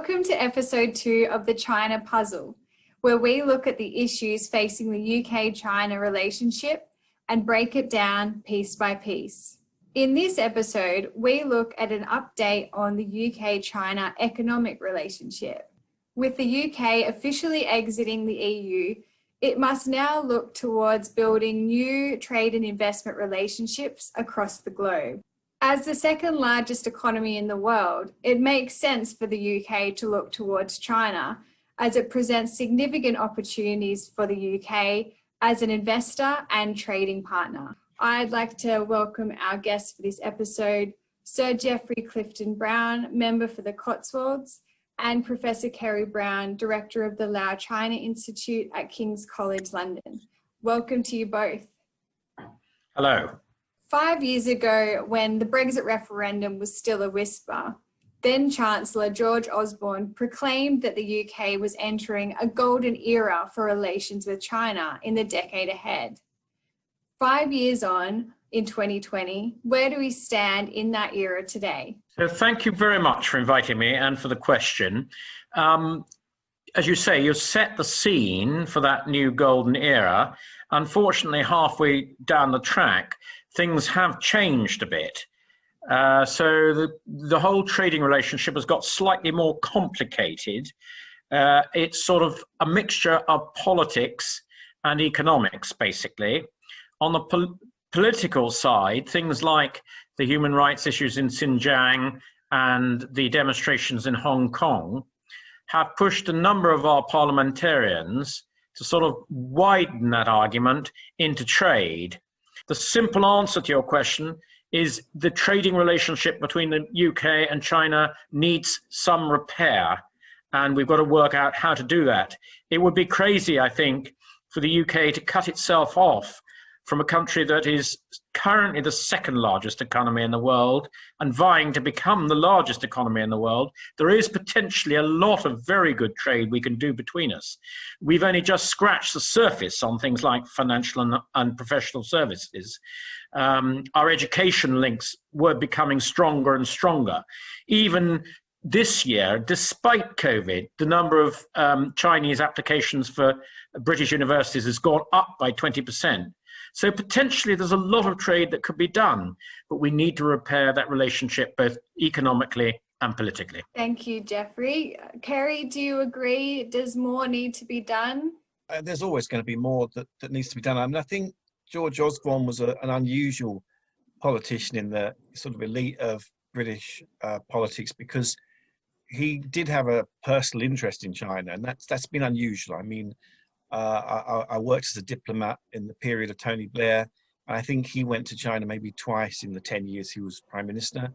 Welcome to episode 2 of the China Puzzle, where we look at the issues facing the UK-China relationship and break it down piece by piece. In this episode, we look at an update on the UK-China economic relationship. With the UK officially exiting the EU, it must now look towards building new trade and investment relationships across the globe. As the second largest economy in the world, it makes sense for the UK to look towards China as it presents significant opportunities for the UK as an investor and trading partner. I'd like to welcome our guest for this episode, Sir Geoffrey Clifton-Brown, member for the Cotswolds, and Professor Kerry Brown, director of the Lau China Institute at King's College London. Welcome to you both. Hello. 5 years ago, when the Brexit referendum was still a whisper, then Chancellor George Osborne proclaimed that the UK was entering a golden era for relations with China in the decade ahead. 5 years on, in 2020, where do we stand in that era today? So thank you very much for inviting me and for the question. As you say, you've set the scene for that new golden era. Unfortunately, halfway down the track, things have changed a bit. So the whole trading relationship has got slightly more complicated. It's sort of a mixture of politics and economics, basically. On the political side, things like the human rights issues in Xinjiang and the demonstrations in Hong Kong have pushed a number of our parliamentarians to sort of widen that argument into trade. The simple answer to your question is the trading relationship between the UK and China needs some repair, and we've got to work out how to do that. It would be crazy, I think, for the UK to cut itself off from a country that is currently the second largest economy in the world and vying to become the largest economy in the world. There is potentially a lot of very good trade we can do between us. We've only just scratched the surface on things like financial and professional services. Our education links were becoming stronger and stronger. Even this year, despite COVID, the number of Chinese applications for British universities has gone up by 20%. So potentially there's a lot of trade that could be done, but we need to repair that relationship both economically and politically. Thank you, Geoffrey. Kerry, do you agree? Does more need to be done? There's always going to be more that needs to be done. I mean, I think George Osborne was an unusual politician in the sort of elite of British politics because he did have a personal interest in China, and that's been unusual. I mean, I worked as a diplomat in the period of Tony Blair. I think he went to China maybe twice in the 10 years he was Prime Minister.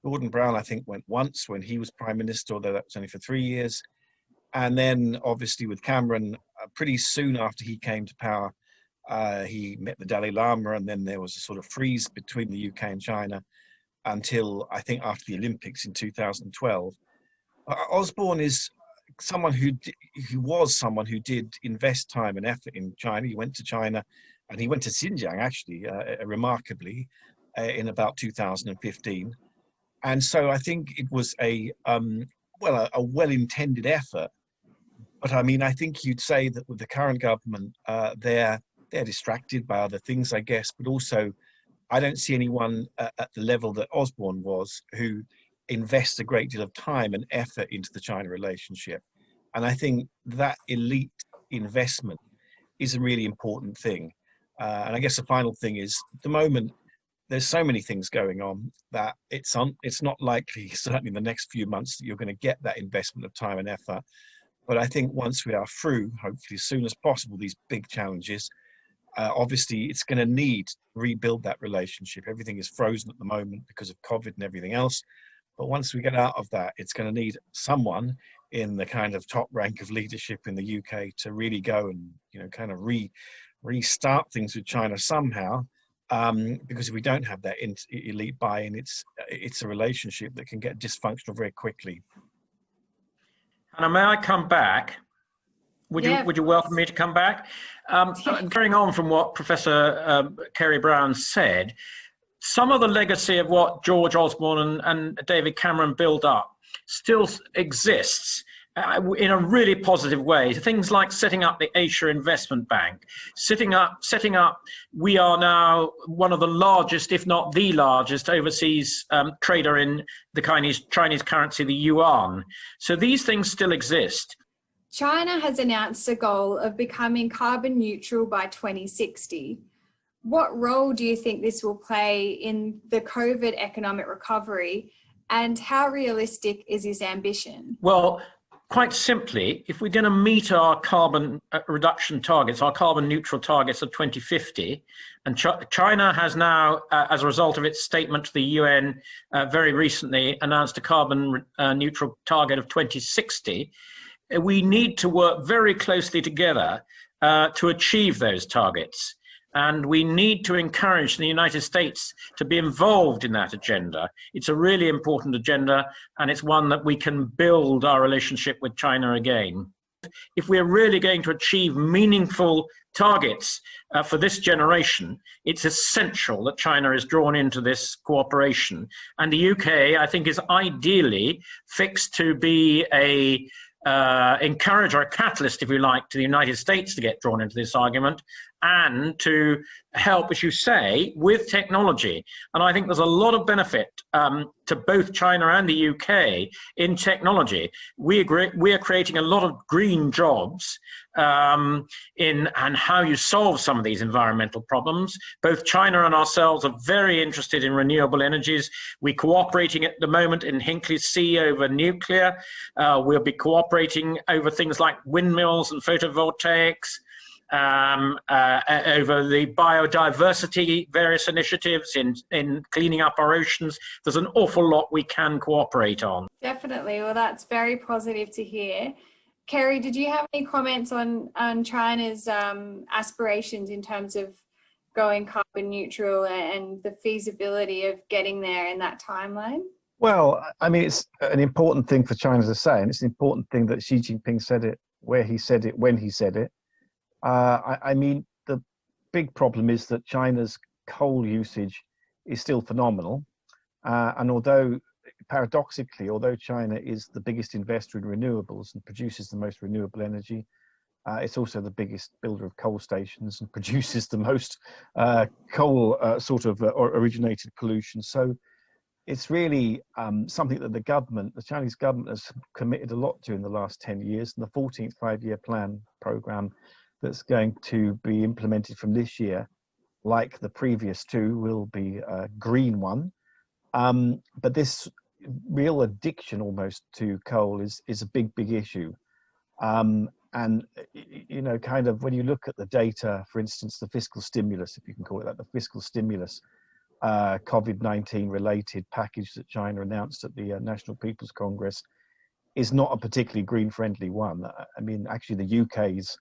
Gordon Brown, I think, went once when he was Prime Minister, although that was only for 3 years. And then, obviously, with Cameron, pretty soon after he came to power, he met the Dalai Lama, and then there was a sort of freeze between the UK and China until, I think, after the Olympics in 2012. Osborne is someone who did invest time and effort in China. He went to China, and he went to Xinjiang actually, remarkably, in about 2015. And so I think it was a well-intended effort. But I mean, I think you'd say that with the current government, they're distracted by other things, I guess. But also, I don't see anyone at the level that Osborne was who invest a great deal of time and effort into the China relationship. And I think that elite investment is a really important thing. And I guess the final thing is, at the moment, there's so many things going on that it's not likely, certainly in the next few months, that you're going to get that investment of time and effort. But I think once we are through, hopefully as soon as possible, these big challenges, obviously it's going to need to rebuild that relationship. Everything is frozen at the moment because of COVID and everything else. But once we get out of that, it's going to need someone in the kind of top rank of leadership in the UK to really go and, kind of restart things with China somehow. Because if we don't have that elite buy-in, it's a relationship that can get dysfunctional very quickly. Anna, may I come back? Would you welcome me to come back? Carrying on from what Professor Kerry Brown said, some of the legacy of what George Osborne and David Cameron built up still exists in a really positive way. Things like setting up the Asia Investment Bank, setting up. We are now one of the largest, if not the largest, overseas trader in the Chinese currency, the yuan. So these things still exist. China has announced a goal of becoming carbon neutral by 2060. What role do you think this will play in the COVID economic recovery, and how realistic is this ambition? Well, quite simply, if we're going to meet our carbon reduction targets, our carbon neutral targets of 2050, and China has now, as a result of its statement to the UN very recently, announced a carbon neutral target of 2060, we need to work very closely together to achieve those targets. And we need to encourage the United States to be involved in that agenda. It's a really important agenda, and it's one that we can build our relationship with China again. If we're really going to achieve meaningful targets for this generation, it's essential that China is drawn into this cooperation. And the UK, I think, is ideally fixed to be a encourager, a catalyst, if you like, to the United States to get drawn into this argument and to help, as you say, with technology. And I think there's a lot of benefit to both China and the UK in technology. We are creating a lot of green jobs in how you solve some of these environmental problems. Both China and ourselves are very interested in renewable energies. We're cooperating at the moment in Hinkley C over nuclear. We'll be cooperating over things like windmills and photovoltaics. Over the biodiversity, various initiatives in cleaning up our oceans. There's an awful lot we can cooperate on. Definitely. Well, that's very positive to hear. Kerry, did you have any comments on China's aspirations in terms of going carbon neutral and the feasibility of getting there in that timeline? Well, I mean, it's an important thing for China to say, and it's an important thing that Xi Jinping said it, where he said it, when he said it. I mean, the big problem is that China's coal usage is still phenomenal. And paradoxically, although China is the biggest investor in renewables and produces the most renewable energy, it's also the biggest builder of coal stations and produces the most coal originated pollution. So it's really something that the Chinese government has committed a lot to in the last 10 years. And the 14th five-year plan program that's going to be implemented from this year, like the previous two, will be a green one. But this real addiction almost to coal is a big issue. And, you know, kind of when you look at the data, for instance, the fiscal stimulus, if you can call it that, the fiscal stimulus, COVID-19 related package that China announced at the National People's Congress is not a particularly green friendly one. I mean, actually the UK's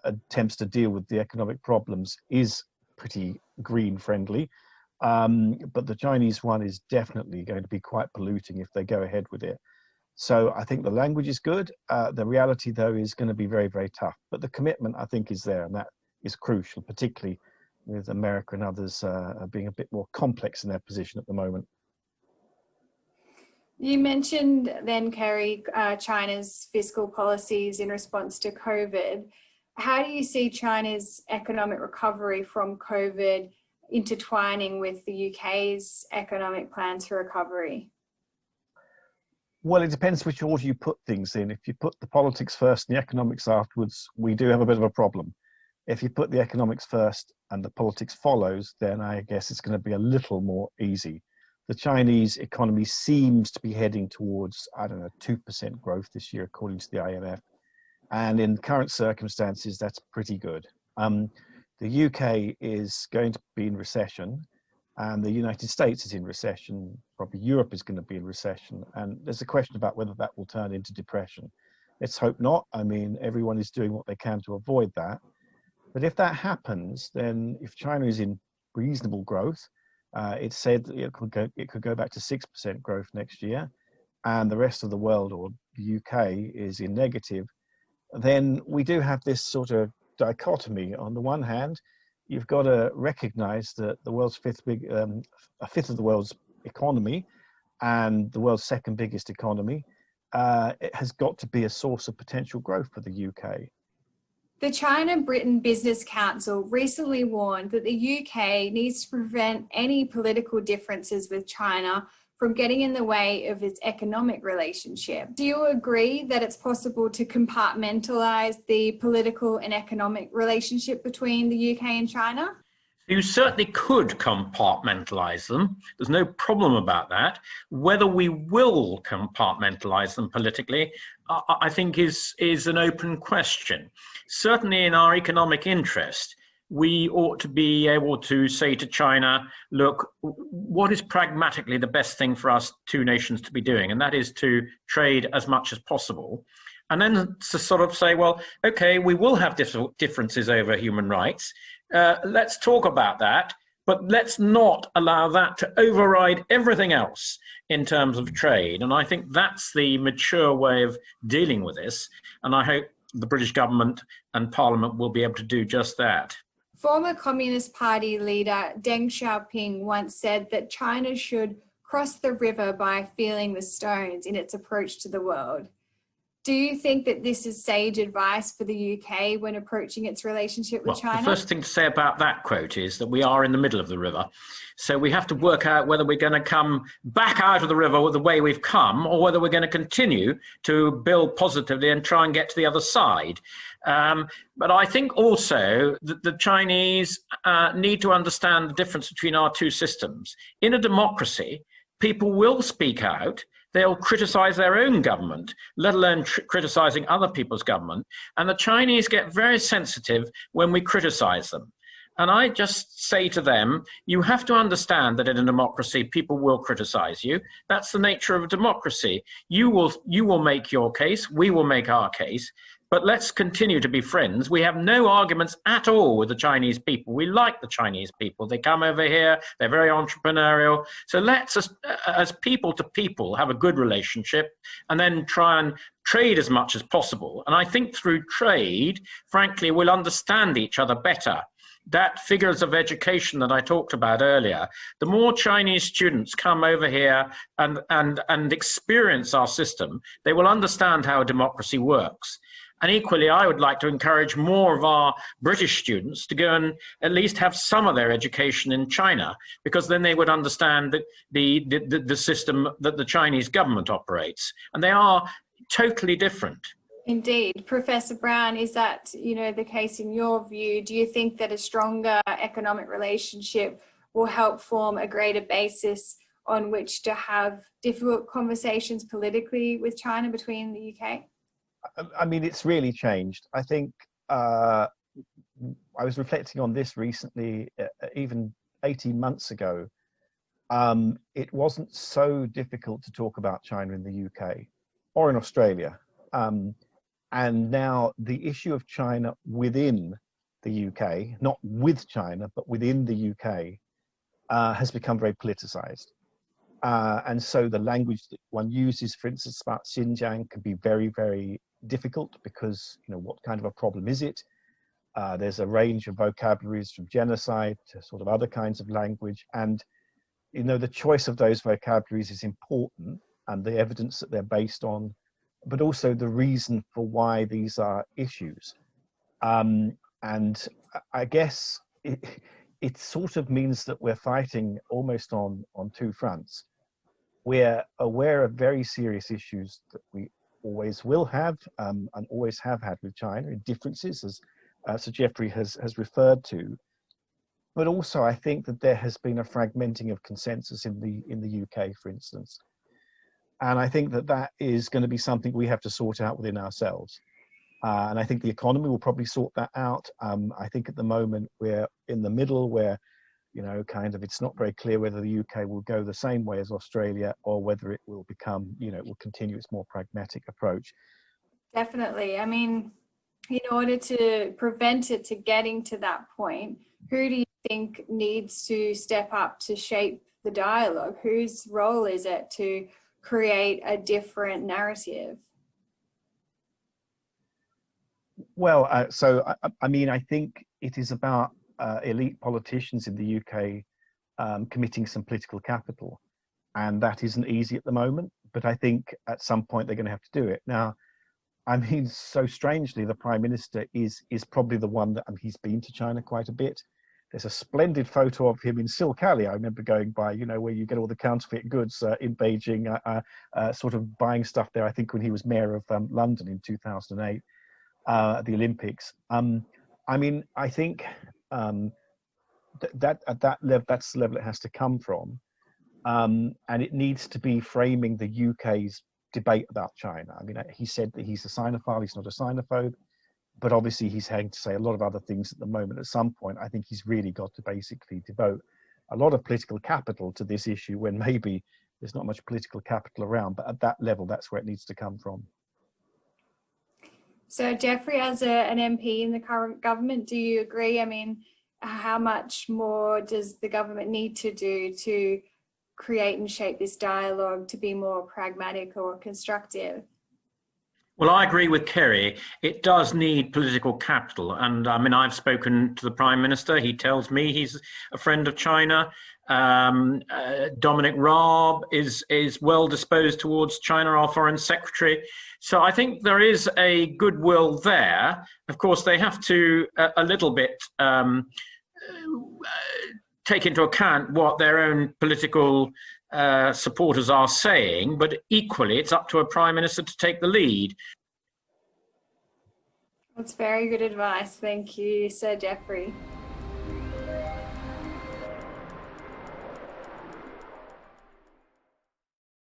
attempts to deal with the economic problems is pretty green friendly. But the Chinese one is definitely going to be quite polluting if they go ahead with it. So I think the language is good. The reality, though, is going to be very, very tough. But the commitment, I think, is there, and that is crucial, particularly with America and others being a bit more complex in their position at the moment. You mentioned then, Kerry, China's fiscal policies in response to COVID. How do you see China's economic recovery from COVID intertwining with the UK's economic plans for recovery? Well, it depends which order you put things in. If you put the politics first and the economics afterwards, we do have a bit of a problem. If you put the economics first and the politics follows, then I guess it's going to be a little more easy. The Chinese economy seems to be heading towards, 2% growth this year, according to the IMF. And in current circumstances, that's pretty good. The UK is going to be in recession, and the United States is in recession. Probably Europe is going to be in recession. And there's a question about whether that will turn into depression. Let's hope not. I mean, everyone is doing what they can to avoid that. But if that happens, then if China is in reasonable growth, it's said that it could go back to 6% growth next year, and the rest of the world, or the UK, is in negative, then we do have this sort of dichotomy. On the one hand, you've got to recognize that the world's a fifth of the world's economy and the world's second biggest economy, it has got to be a source of potential growth for the UK. The China-Britain Business Council recently warned that the UK needs to prevent any political differences with China from getting in the way of its economic relationship. Do you agree that it's possible to compartmentalise the political and economic relationship between the UK and China? You certainly could compartmentalise them. There's no problem about that. Whether we will compartmentalise them politically, I think is an open question. Certainly in our economic interest, we ought to be able to say to China, look, what is pragmatically the best thing for us two nations to be doing? And that is to trade as much as possible. And then to sort of say, well, okay, we will have differences over human rights. Let's talk about that, but let's not allow that to override everything else in terms of trade. And I think that's the mature way of dealing with this. And I hope the British government and Parliament will be able to do just that. Former Communist Party leader Deng Xiaoping once said that China should cross the river by feeling the stones in its approach to the world. Do you think that this is sage advice for the UK when approaching its relationship with China? The first thing to say about that quote is that we are in the middle of the river. So we have to work out whether we're going to come back out of the river the way we've come, or whether we're going to continue to build positively and try and get to the other side. But I think also that the Chinese need to understand the difference between our two systems. In a democracy, people will speak out. They'll criticize their own government, let alone criticizing other people's government. And the Chinese get very sensitive when we criticize them. And I just say to them, you have to understand that in a democracy, people will criticize you. That's the nature of a democracy. You will make your case, we will make our case. But let's continue to be friends. We have no arguments at all with the Chinese people. We like the Chinese people. They come over here. They're very entrepreneurial. So let's, as people to people, have a good relationship and then try and trade as much as possible. And I think through trade, frankly, we'll understand each other better. That figures of education that I talked about earlier, the more Chinese students come over here and experience our system, they will understand how a democracy works. And equally, I would like to encourage more of our British students to go and at least have some of their education in China, because then they would understand the system that the Chinese government operates. And they are totally different. Indeed. Professor Brown, is that, the case in your view? Do you think that a stronger economic relationship will help form a greater basis on which to have difficult conversations politically with China between the UK? I mean, it's really changed. I think I was reflecting on this recently, even 18 months ago. It wasn't so difficult to talk about China in the UK or in Australia. And now the issue of China within the UK, not with China, but within the UK, has become very politicized. And so the language that one uses, for instance, about Xinjiang can be very, very difficult because, what kind of a problem is it? There's a range of vocabularies from genocide to sort of other kinds of language. And, the choice of those vocabularies is important, and the evidence that they're based on, but also the reason for why these are issues. And I guess it sort of means that we're fighting almost on two fronts. We're aware of very serious issues that we always will have and always have had with China, in differences, as Sir Geoffrey has referred to. But also, I think that there has been a fragmenting of consensus in the UK, for instance. And I think that is going to be something we have to sort out within ourselves. And I think the economy will probably sort that out. I think at the moment we're in the middle where, it's not very clear whether the UK will go the same way as Australia or whether it will become, it will continue its more pragmatic approach. Definitely. I mean, in order to prevent it to getting to that point, who do you think needs to step up to shape the dialogue? Whose role is it to create a different narrative? Well, I think it is about elite politicians in the UK committing some political capital. and that isn't easy at the moment. But I think at some point they're going to have to do it. Now, I mean, so strangely, the Prime Minister is probably the one that, he's been to China quite a bit. There's a splendid photo of him in Silk Alley. I remember going by, you know, where you get all the counterfeit goods in Beijing, sort of buying stuff there, I think when he was mayor of London in 2008, at the Olympics. I mean, I think that at that level, that's the level it has to come from. And it needs to be framing the UK's debate about China. I mean, he said that he's a Sinophile, he's not a Sinophobe, but obviously he's having to say a lot of other things at the moment. At some point, I think he's really got to basically devote a lot of political capital to this issue when maybe there's not much political capital around, but at that level, that's where it needs to come from. So Geoffrey, as an MP in the current government, do you agree? I mean, how much more does the government need to do to create and shape this dialogue to be more pragmatic or constructive? Well, I agree with Kerry. It does need political capital. And I mean, I've spoken to the Prime Minister. He tells me he's a friend of China. Dominic Raab is well disposed towards China, our Foreign Secretary. So I think there is a goodwill there. Of course, they have to a little bit take into account what their own political supporters are saying, but equally it's up to a Prime Minister to take the lead. That's very good advice. Thank you, Sir Geoffrey.